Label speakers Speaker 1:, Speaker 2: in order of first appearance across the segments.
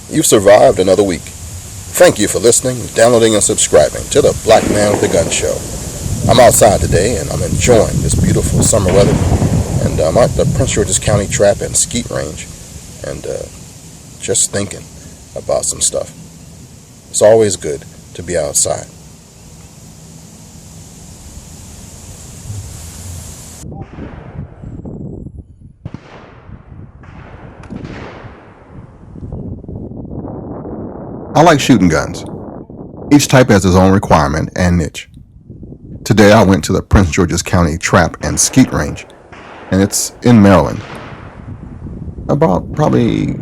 Speaker 1: You've survived another week. Thank you for listening, downloading, and subscribing to the Black Man with a Gun Show. I'm outside today and I'm enjoying this beautiful summer weather. And I'm at the Prince George's County Trap and Skeet Range and just thinking about some stuff. It's always good to be outside. I like shooting guns. Each type has its own requirement and niche. Today I went to the Prince George's County Trap and Skeet Range, and it's in Maryland, about probably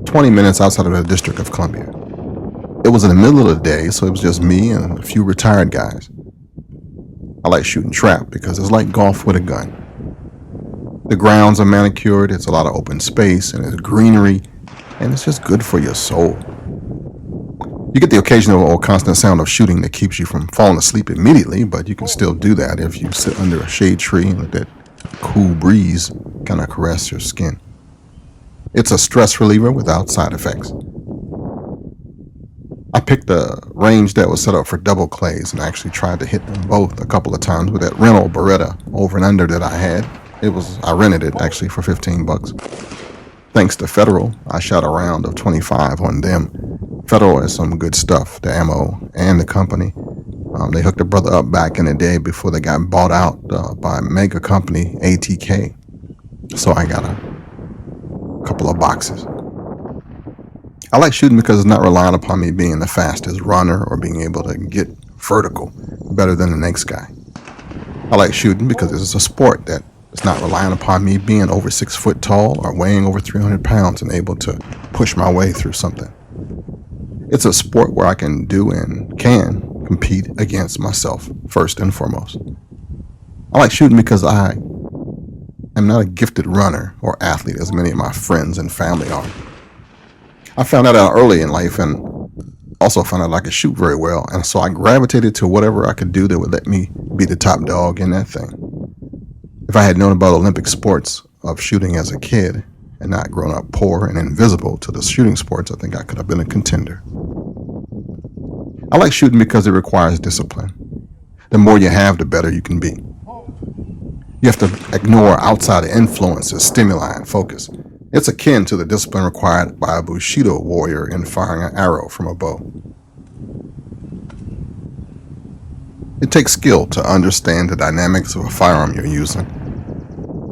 Speaker 1: 20 minutes outside of the District of Columbia. It was in the middle of the day, so it was just me and a few retired guys. I like shooting trap because it's like golf with a gun. The grounds are manicured, it's a lot of open space, and it's greenery, and it's just good for your soul. You get the occasional or constant sound of shooting that keeps you from falling asleep immediately, but you can still do that if you sit under a shade tree and let that cool breeze kind of caress your skin. It's a stress reliever without side effects. I picked a range that was set up for double clays and I actually tried to hit them both a couple of times with that rental Beretta over and under that I had. I rented it actually for $15. Thanks to Federal, I shot a round of 25 on them. Federal has some good stuff, the ammo and the company. They hooked a brother up back in the day before they got bought out by a mega company, ATK. So I got a couple of boxes. I like shooting because it's not relying upon me being the fastest runner or being able to get vertical better than the next guy. I like shooting because it's a sport that is not relying upon me being over 6 foot tall or weighing over 300 pounds and able to push my way through something. It's a sport where I can do and can compete against myself first and foremost. I like shooting because I am not a gifted runner or athlete as many of my friends and family are. I found that out early in life and also found out I could shoot very well, and so I gravitated to whatever I could do that would let me be the top dog in that thing. If I had known about Olympic sports of shooting as a kid and not grown up poor and invisible to the shooting sports, I think I could have been a contender. I like shooting because it requires discipline. The more you have, the better you can be. You have to ignore outside influences, stimuli, and focus. It's akin to the discipline required by a Bushido warrior in firing an arrow from a bow. It takes skill to understand the dynamics of a firearm you're using.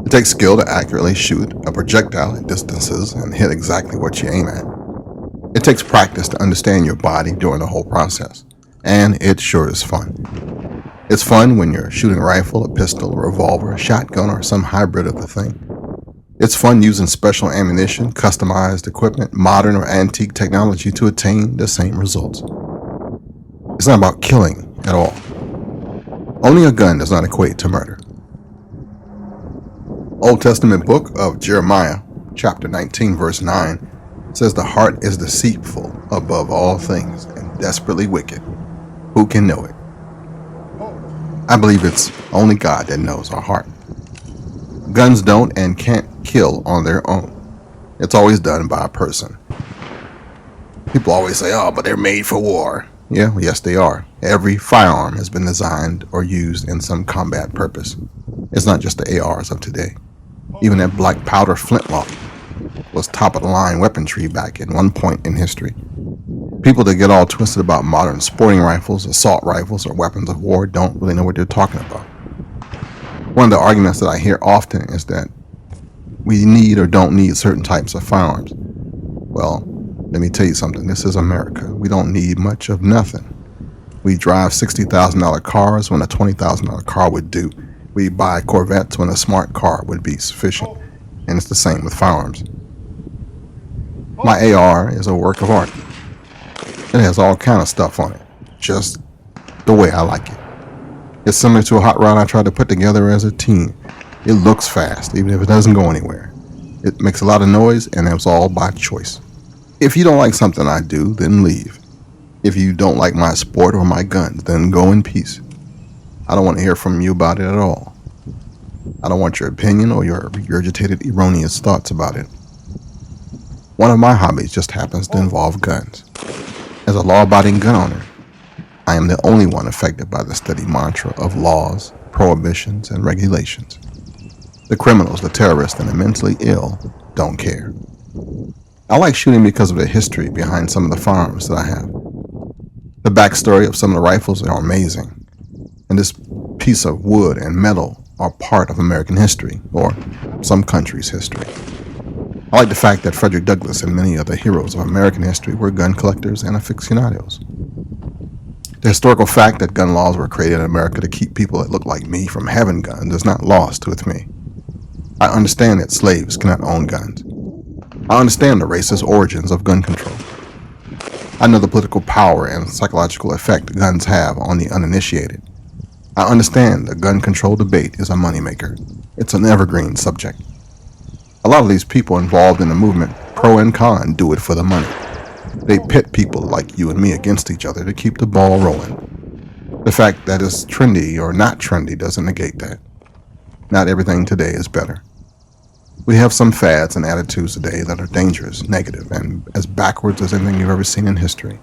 Speaker 1: It takes skill to accurately shoot a projectile at distances and hit exactly what you aim at. It takes practice to understand your body during the whole process. And it sure is fun. It's fun when you're shooting a rifle, a pistol, a revolver, a shotgun, or some hybrid of the thing. It's fun using special ammunition, customized equipment, modern or antique technology to attain the same results. It's not about killing at all. Owning a gun does not equate to murder. Old Testament book of Jeremiah, chapter 19, verse 9, says the heart is deceitful above all things and desperately wicked. Who can know it? I believe it's only God that knows our heart. Guns don't and can't kill on their own. It's always done by a person. People always say, oh, but they're made for war. Yeah, yes they are. Every firearm has been designed or used in some combat purpose. It's not just the ARs of today. Even that black powder flintlock was top of the line weaponry back at one point in history. People that get all twisted about modern sporting rifles, assault rifles, or weapons of war don't really know what they're talking about. One of the arguments that I hear often is that we need or don't need certain types of firearms. Well, let me tell you something. This is America. We don't need much of nothing. We drive $60,000 cars when a $20,000 car would do. We buy Corvettes when a smart car would be sufficient. And it's the same with firearms. My AR is a work of art. It has all kind of stuff on it, just the way I like it. It's similar to a hot rod I tried to put together as a teen. It looks fast, even if it doesn't go anywhere. It makes a lot of noise, and it was all by choice. If you don't like something I do, then leave. If you don't like my sport or my guns, then go in peace. I don't want to hear from you about it at all. I don't want your opinion or your regurgitated erroneous thoughts about it. One of my hobbies just happens to involve guns. As a law-abiding gun owner, I am the only one affected by the steady mantra of laws, prohibitions, and regulations. The criminals, the terrorists, and the mentally ill don't care. I like shooting because of the history behind some of the firearms that I have. The backstory of some of the rifles are amazing, and this piece of wood and metal are part of American history, or some country's history. I like the fact that Frederick Douglass and many of the heroes of American history were gun collectors and aficionados. The historical fact that gun laws were created in America to keep people that look like me from having guns is not lost with me. I understand that slaves cannot own guns. I understand the racist origins of gun control. I know the political power and psychological effect guns have on the uninitiated. I understand the gun control debate is a moneymaker. It's an evergreen subject. A lot of these people involved in the movement, pro and con, do it for the money. They pit people like you and me against each other to keep the ball rolling. The fact that it's trendy or not trendy doesn't negate that. Not everything today is better. We have some fads and attitudes today that are dangerous, negative, and as backwards as anything you've ever seen in history.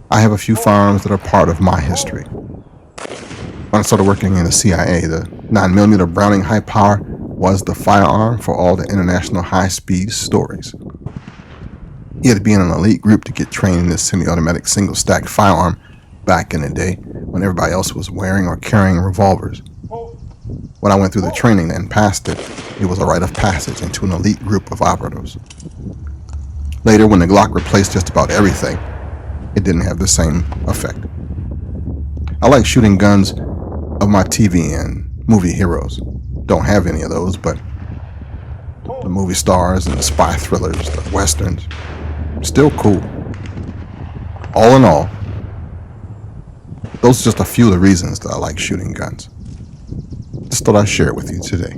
Speaker 1: I have a few firearms that are part of my history. When I started working in the CIA, the 9mm Browning high power was the firearm for all the international high-speed stories. You had to be in an elite group to get trained in this semi-automatic single-stack firearm back in the day when everybody else was wearing or carrying revolvers. When I went through the training and passed it, it was a rite of passage into an elite group of operatives. Later, when the Glock replaced just about everything, it didn't have the same effect. I like shooting guns of my TV and movie heroes. Don't have any of those, but the movie stars and the spy thrillers, the westerns, still cool. All in all, those are just a few of the reasons that I like shooting guns. Just thought I'd share it with you today.